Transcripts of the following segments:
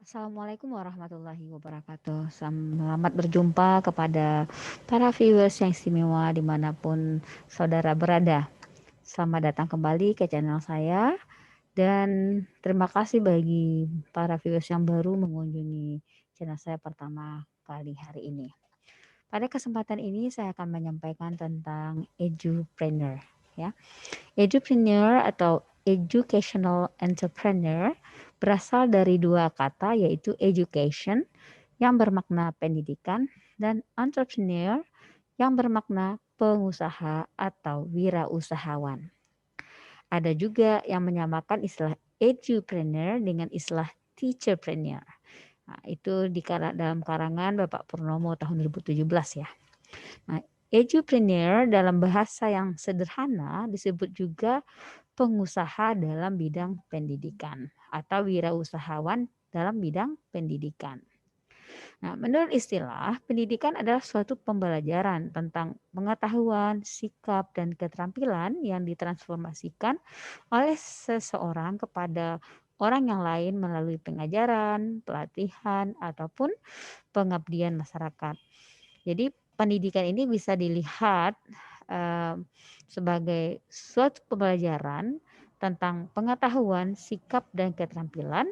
Assalamualaikum warahmatullahi wabarakatuh. Selamat berjumpa kepada para viewers yang istimewa dimanapun saudara berada. Selamat datang kembali ke channel saya dan terima kasih bagi para viewers yang baru mengunjungi channel saya pertama kali hari ini. Pada kesempatan ini saya akan menyampaikan tentang edupreneur ya. Edupreneur atau educational entrepreneur berasal dari dua kata yaitu education yang bermakna pendidikan dan entrepreneur yang bermakna pengusaha atau wirausahawan. Ada juga yang menyamakan istilah edupreneur dengan istilah teacherpreneur. Nah, itu dalam karangan Bapak Purnomo tahun 2017 ya. Nah, edupreneur dalam bahasa yang sederhana disebut juga pengusaha dalam bidang pendidikan atau wirausahawan dalam bidang pendidikan. Nah, menurut istilah, pendidikan adalah suatu pembelajaran tentang pengetahuan, sikap, dan keterampilan yang ditransformasikan oleh seseorang kepada orang yang lain melalui pengajaran, pelatihan, ataupun pengabdian masyarakat. Jadi pendidikan ini bisa dilihat eh, sebagai suatu pembelajaran tentang pengetahuan, sikap, dan keterampilan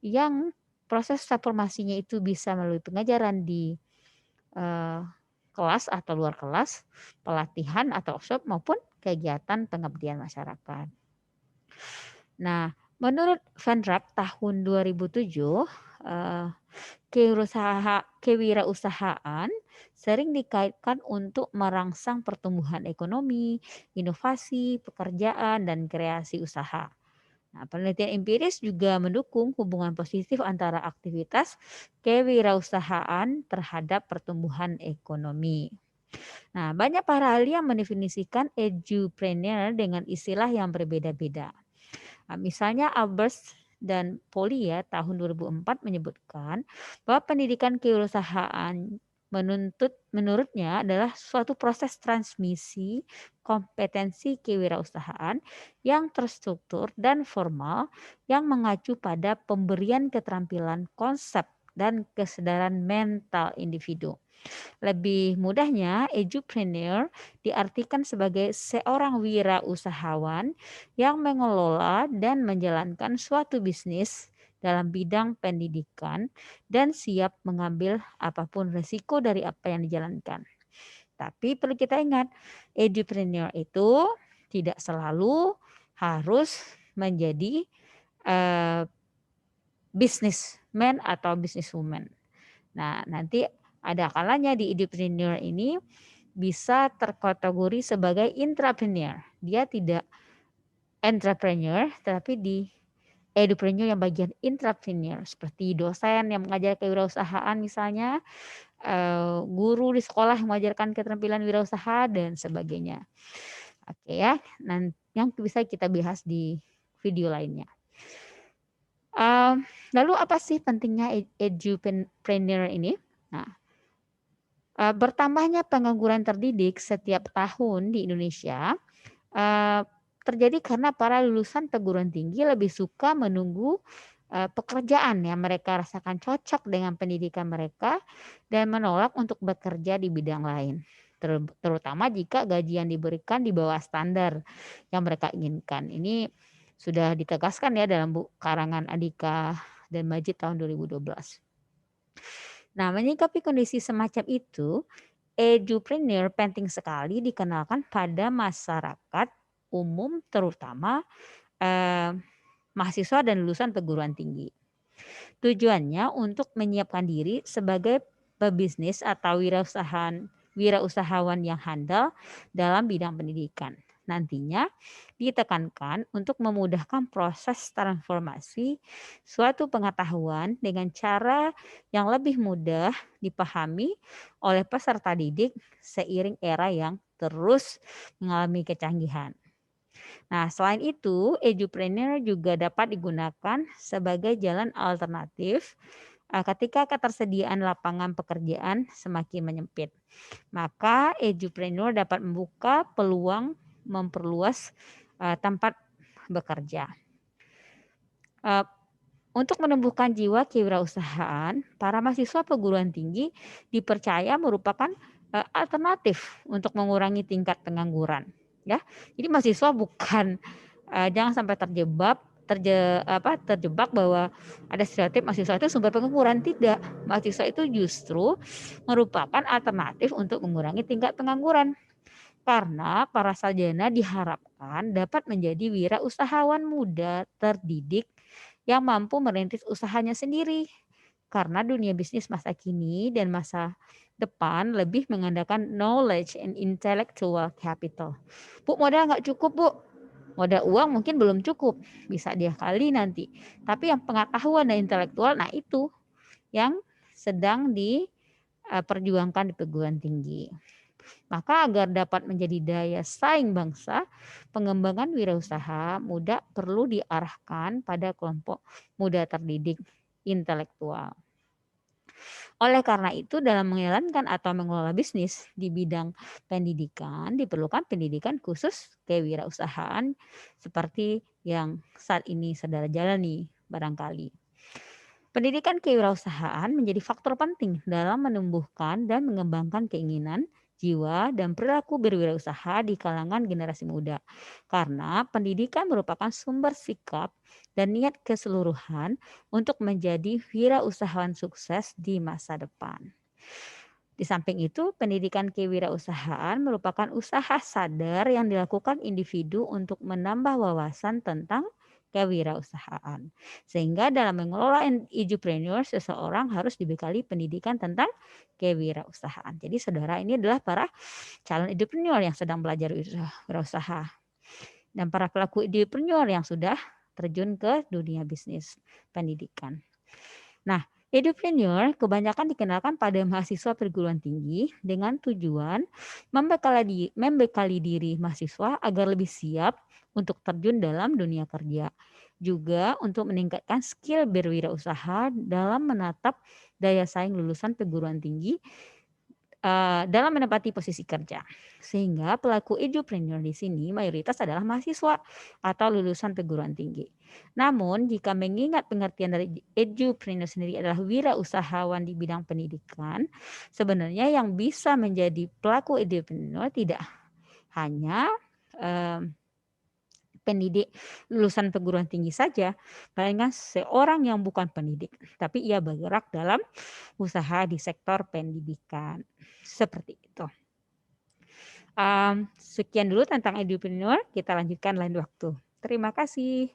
yang proses transformasinya itu bisa melalui pengajaran di eh, kelas atau luar kelas, pelatihan atau workshop maupun kegiatan pengabdian masyarakat. Nah, menurut Van Rack tahun 2007, eh, kewirausahaan sering dikaitkan untuk merangsang pertumbuhan ekonomi, inovasi, pekerjaan, dan kreasi usaha. Nah, penelitian empiris juga mendukung hubungan positif antara aktivitas kewirausahaan terhadap pertumbuhan ekonomi. Nah, banyak para ahli yang mendefinisikan edupreneur dengan istilah yang berbeda-beda. Nah, misalnya Albers dan Poli ya tahun 2004 menyebutkan bahwa pendidikan kewirausahaan menurutnya adalah suatu proses transmisi kompetensi kewirausahaan yang terstruktur dan formal yang mengacu pada pemberian keterampilan konsep dan kesadaran mental individu. Lebih mudahnya, edupreneur diartikan sebagai seorang wirausahawan yang mengelola dan menjalankan suatu bisnis dalam bidang pendidikan dan siap mengambil apapun resiko dari apa yang dijalankan. Tapi perlu kita ingat, edupreneur itu tidak selalu harus menjadi uh, businessman atau businesswoman. Nah, nanti ada kalanya di edupreneur ini bisa terkategori sebagai intrapreneur. Dia tidak entrepreneur, tetapi di edupreneur yang bagian intrapreneur, seperti dosen yang mengajar kewirausahaan misalnya, guru di sekolah yang mengajarkan keterampilan wirausaha dan sebagainya. Oke ya, yang bisa kita bahas di video lainnya. Lalu apa sih pentingnya edupreneur ini? Nah, bertambahnya pengangguran terdidik setiap tahun di Indonesia terjadi karena para lulusan perguruan tinggi lebih suka menunggu pekerjaan yang mereka rasakan cocok dengan pendidikan mereka dan menolak untuk bekerja di bidang lain. Terutama jika gaji yang diberikan di bawah standar yang mereka inginkan. Ini sudah ditegaskan ya dalam karangan Andika dan Majid tahun 2012. Nah, menyikapi kondisi semacam itu, edupreneur penting sekali dikenalkan pada masyarakat umum terutama mahasiswa dan lulusan perguruan tinggi. Tujuannya untuk menyiapkan diri sebagai pebisnis atau wirausahawan yang handal dalam bidang pendidikan. Nantinya ditekankan untuk memudahkan proses transformasi suatu pengetahuan dengan cara yang lebih mudah dipahami oleh peserta didik seiring era yang terus mengalami kecanggihan. Nah, selain itu, edupreneur juga dapat digunakan sebagai jalan alternatif ketika ketersediaan lapangan pekerjaan semakin menyempit. Maka edupreneur dapat membuka peluang memperluas tempat bekerja. Untuk menumbuhkan jiwa kewirausahaan, para mahasiswa perguruan tinggi dipercaya merupakan alternatif untuk mengurangi tingkat pengangguran. Ya, jadi mahasiswa bukan jangan sampai terjebak bahwa ada stereotip mahasiswa itu sumber pengangguran. Tidak, mahasiswa itu justru merupakan alternatif untuk mengurangi tingkat pengangguran. Karena para sarjana diharapkan dapat menjadi wirausahawan muda terdidik yang mampu merintis usahanya sendiri. Karena dunia bisnis masa kini dan masa depan lebih mengandalkan knowledge and intellectual capital. Bu, modal nggak cukup, Bu. Modal uang mungkin belum cukup, bisa dia kali nanti. Tapi yang pengetahuan dan intelektual, nah itu yang sedang diperjuangkan di perguruan tinggi. Maka agar dapat menjadi daya saing bangsa, pengembangan wirausaha muda perlu diarahkan pada kelompok muda terdidik intelektual. Oleh karena itu, dalam menjalankan atau mengelola bisnis di bidang pendidikan, diperlukan pendidikan khusus kewirausahaan seperti yang saat ini saudara jalani barangkali. Pendidikan kewirausahaan menjadi faktor penting dalam menumbuhkan dan mengembangkan keinginan, jiwa, dan perilaku berwirausaha di kalangan generasi muda. Karena pendidikan merupakan sumber sikap dan niat keseluruhan untuk menjadi wirausahawan sukses di masa depan. Di samping itu, pendidikan kewirausahaan merupakan usaha sadar yang dilakukan individu untuk menambah wawasan tentang kewirausahaan. Sehingga dalam mengelola entrepreneur, seseorang harus dibekali pendidikan tentang kewirausahaan. Jadi saudara, ini adalah para calon entrepreneur yang sedang belajar wirausaha dan para pelaku entrepreneur yang sudah terjun ke dunia bisnis pendidikan. Nah, entrepreneur kebanyakan dikenalkan pada mahasiswa perguruan tinggi dengan tujuan membekali diri mahasiswa agar lebih siap untuk terjun dalam dunia kerja. Juga untuk meningkatkan skill berwirausaha dalam menatap daya saing lulusan perguruan tinggi dalam menempati posisi kerja. Sehingga pelaku entrepreneur di sini mayoritas adalah mahasiswa atau lulusan perguruan tinggi. Namun jika mengingat pengertian dari entrepreneur sendiri adalah wirausahawan di bidang pendidikan, sebenarnya yang bisa menjadi pelaku entrepreneur tidak hanya pendidik lulusan perguruan tinggi saja, melainkan seorang yang bukan pendidik, tapi ia bergerak dalam usaha di sektor pendidikan. Seperti itu. Sekian dulu tentang entrepreneur, kita lanjutkan lain waktu. Terima kasih.